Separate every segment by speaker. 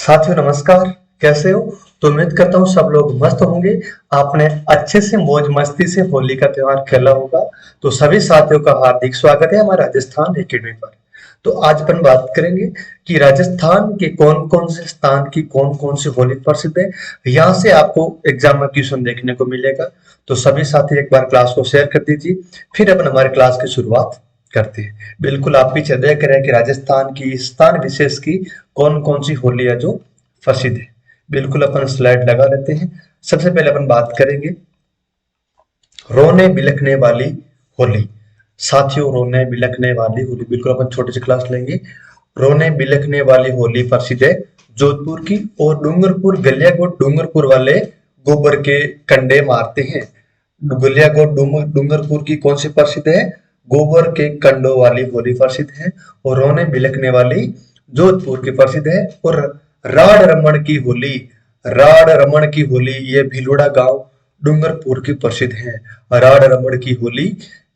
Speaker 1: साथियों नमस्कार। कैसे हो? तो उम्मीद करता हूँ सब लोग मस्त होंगे। आपने अच्छे से मौज मस्ती से होली का त्योहार खेला होगा। तो सभी साथियों का हार्दिक स्वागत है हमारे राजस्थान एकेडमी पर। तो आज अपन बात करेंगे कि राजस्थान के कौन कौन से स्थान की कौन कौन सी होली प्रसिद्ध है। यहाँ से आपको एग्जाम में क्वेश्चन देखने को मिलेगा। तो सभी साथी एक बार क्लास को शेयर कर दीजिए, फिर अपन हमारे क्लास की शुरुआत करते हैं। बिल्कुल आप पीछे देख रहे हैं कि राजस्थान की स्थान विशेष की कौन कौन सी होली है जो प्रसिद्ध है। बिल्कुल अपन स्लाइड लगा लेते हैं। सबसे पहले अपन बात करेंगे रोने बिलखने वाली होली। साथियों रोने बिलखने वाली होली बिल्कुल अपन छोटी सी क्लास लेंगे। रोने बिलखने वाली होली प्रसिद्ध है जोधपुर की। और डूंगरपुर गलियाकोट डूंगरपुर वाले गोबर के कंडे मारते हैं। गलियाकोट डूंगरपुर की कौन सी प्रसिद्ध है? गोबर के कंडों वाली होली प्रसिद्ध है। और रोने बिलखने वाली जोधपुर की प्रसिद्ध है। और राड रमन की होली, राड रमन की होली ये भिलोड़ा गांव डूंगरपुर की प्रसिद्ध है। राड रमन की होली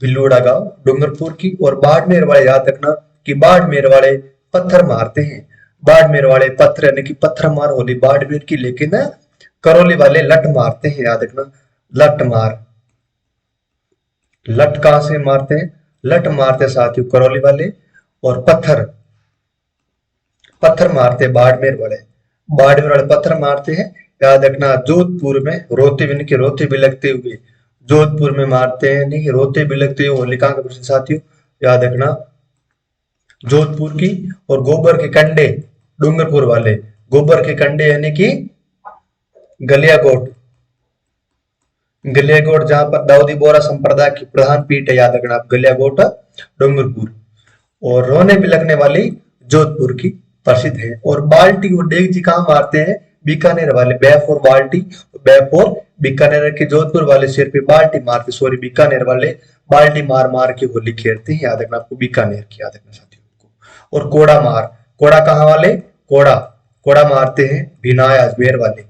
Speaker 1: भिलोड़ा गांव डूंगरपुर की। और बाड़मेर वाले याद रखना कि बाड़मेर वाले पत्थर मारते हैं। बाड़मेर वाले पत्थर यानी कि पत्थर मार होली बाड़मेर की। लेकिन करौली वाले लठ मारते हैं, याद रखना लठ मार। लठ कहां से मारते हैं? लठ मारते साथियों करौली वाले। और पत्थर पत्थर मारते बाड़मेर वाले। बाड़मेर वाले पत्थर मारते हैं, याद रखना। जोधपुर में रोते बिन के रोते बिलखते हुए, जोधपुर में मारते हैं नहीं रोते बिलखते हुए होली कहां के प्रसिद्ध साथियों? याद रखना जोधपुर की। और गोबर के कंडे डूंगरपुर वाले, गोबर के कंडे यानी कि गलियाकोट। गलियाकोट जहां पर दाऊदी बोहरा संप्रदाय की प्रधान पीठ है, याद रखना आप गलियाकोट डूंगरपुर। और रोने बिलखने वाली जोधपुर की प्रसिद्ध है। और बाल्टी और डेगची कहां मारते हैं? बीकानेर वाले। बैफ और बाल्टी, बैफ और बीकानेर के जोधपुर वाले सिर पे बाल्टी मारते, सॉरी बीकानेर वाले बाल्टी मार मार के होली खेलते हैं, याद रखना आपको बीकानेर की, याद रखना साथियों को। और कोड़ा मार, कोड़ा कहां वाले? कोड़ा, कोड़ा मारते हैं भिनाय अजमेर वाले।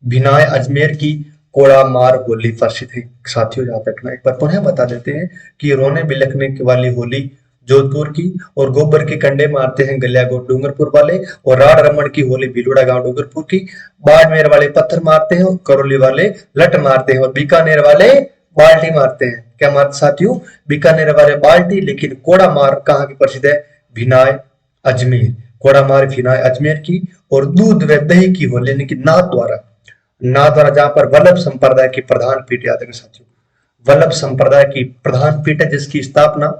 Speaker 1: भिनाय अजमेर की कोड़ा मार होली प्रसिद्ध है साथियों, याद रखना। एक बार पुनः बता देते हैं कि रोने बिलखने वाली होली जोधपुर की। और गोबर के कंडे मारते हैं गलियाकोट डूंगरपुर वाले। और राड रमन की होली भिलोड़ा गांव डूंगरपुर की। बाड़मेर वाले पत्थर मारते हैं और करौली वाले लठ मारते हैं। और बीकानेर वाले बाल्टी मारते हैं। क्या मारते साथियों? बीकानेर वाले बाल्टी। लेकिन कोड़ा मार कहाँ की प्रसिद्ध है? भिनाय अजमेर। कोड़ा मार भिनाय अजमेर की। और दूध व दही की होली यानी कि नाथ द्वारा, नाथ द्वारा जहां पर वल्लभ संप्रदाय की प्रधान पीठ, याद रखें साथियों वल्लभ संप्रदाय की प्रधान पीठ है जिसकी स्थापना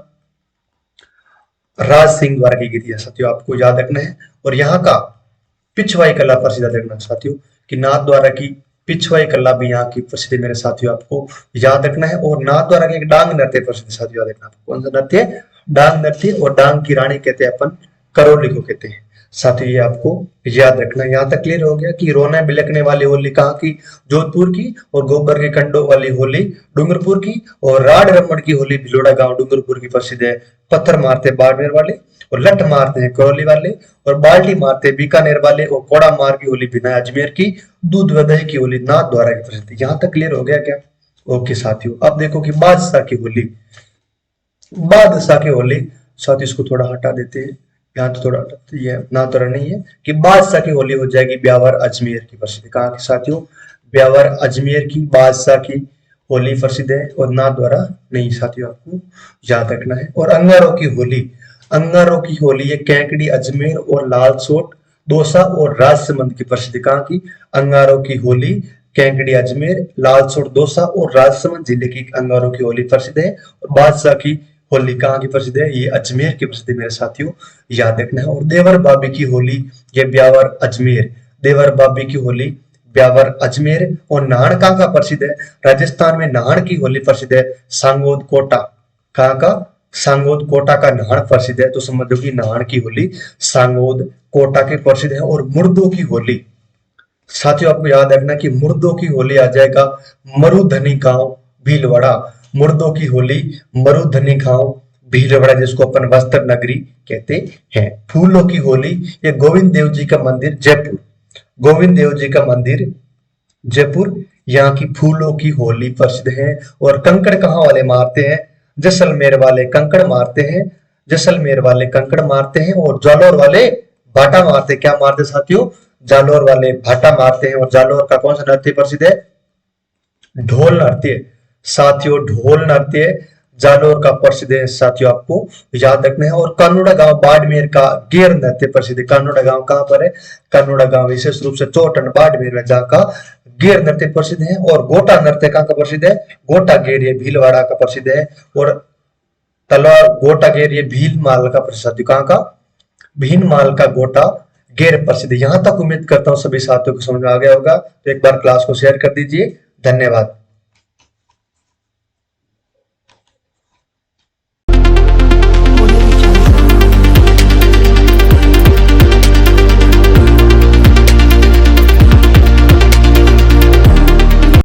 Speaker 1: राज सिंह द्वारा की गई है साथियों, आपको याद रखना है। और यहाँ का पिछवाई कला प्रसिद्ध, याद रखना साथियों कि नाथ द्वारा की पिछवाई कला भी यहाँ की प्रसिद्ध है मेरे साथियों, आपको याद रखना है। और नाथ द्वारा की एक डांग नृत्य प्रसिद्ध साथियों, याद रखना आपको कौन सा नृत्य? डांग नृत्य। और डांग की रानी कहते हैं अपन करौली को कहते हैं साथियों, ये आपको याद रखना। यहाँ तक क्लियर हो गया कि रोना बिलखने वाली होली कहाँ की? जोधपुर की। और गोबर के कंडों वाली होली डूंगरपुर की। और राड रमन की होली भिलोड़ा गांव डूंगरपुर की प्रसिद्ध है। पत्थर मारते बाड़मेर वाले और लठ मारते हैं करौली वाले। और बाल्टी मारते बीकानेर वाले। और कोड़ा मार की होली बिना अजमेर की। दूध व दही की होली नाथ द्वारा की प्रसिद्ध। यहाँ तक क्लियर हो गया क्या? ओके साथियों, अब देखो कि बादशाह की होली, बादशाह की होली साथ इसको थोड़ा हटा देते हैं। यहाँ तो थोड़ा ये ना थोड़ा नहीं है कि बादशाह की होली हो जाएगी ब्यावर अजमेर की प्रसिद्ध। कहाँ की साथियों? ब्यावर अजमेर की बादशाह की होली प्रसिद्ध है। और ना द्वारा नहीं साथियों, आपको याद रखना है। और अंगारों की होली, अंगारों की होली ये कैंकड़ी अजमेर और लालसोट दौसा और राजसमंद की प्रसिद्ध। कहाँ की? अंगारों की होली कैंकड़ी अजमेर लालसोट दौसा और राजसमंद जिले की अंगारों की होली प्रसिद्ध है। और बादशाह की होली कहाँ की प्रसिद्ध है? ये अजमेर की प्रसिद्ध है मेरे साथियों, याद रखना है। और देवर बाबी की होली ये ब्यावर अजमेर, देवर बाबी की होली ब्यावर अजमेर। और नाहन कहाँ का प्रसिद्ध है? राजस्थान में नाहन की होली प्रसिद्ध है सांगोद कोटा। कहाँ का? सांगोद कोटा का नाहन प्रसिद्ध है। तो समझो कि नाहन की होली सांगोद कोटा के प्रसिद्ध है। और मुर्दों की होली साथियों आपको याद रखना कि मुर्दों की होली आ जाएगा मरुधनी गांव भीलवाड़ा। मुर्दों की होली मरुधनी गांव भीलवाड़ा जिसको अपन वस्त्र नगरी कहते हैं। फूलों की होली ये गोविंद देव जी का मंदिर जयपुर, गोविंद देव जी का मंदिर जयपुर यहाँ की फूलों की होली प्रसिद्ध है। और कंकड़ कहाँ वाले मारते हैं? जैसलमेर वाले कंकड़ मारते हैं, जैसलमेर वाले कंकड़ मारते हैं। और जालौर वाले बाटा मारते, क्या मारते साथियों? जालोर वाले भाटा मारते हैं। और जालोर का कौन सा नृत्य प्रसिद्ध है? ढोल नृत्य। साथियों ढोल नृत्य जालोर का प्रसिद्ध है साथियों, आपको याद रखना है। और कानोड़ा गांव बाड़मेर का गेर नृत्य प्रसिद्ध है। कानोड़ा गांव कहां पर है? कानोड़ा गांव विशेष रूप से चोटन बाड़मेर में, जहां का गेर नृत्य प्रसिद्ध है। और गोटा नृत्य कहां का प्रसिद्ध है? गोटा गेर, ये भीलवाड़ा का प्रसिद्ध है। और तलवार गोटा गेर ये भीलमाल का प्रसिद्ध, कहां का? भीनमाल का गोटा गेर प्रसिद्ध। यहां तक उम्मीद करता हूं सभी साथियों को समझ में आ गया होगा। तो एक बार क्लास को शेयर कर दीजिए। धन्यवाद।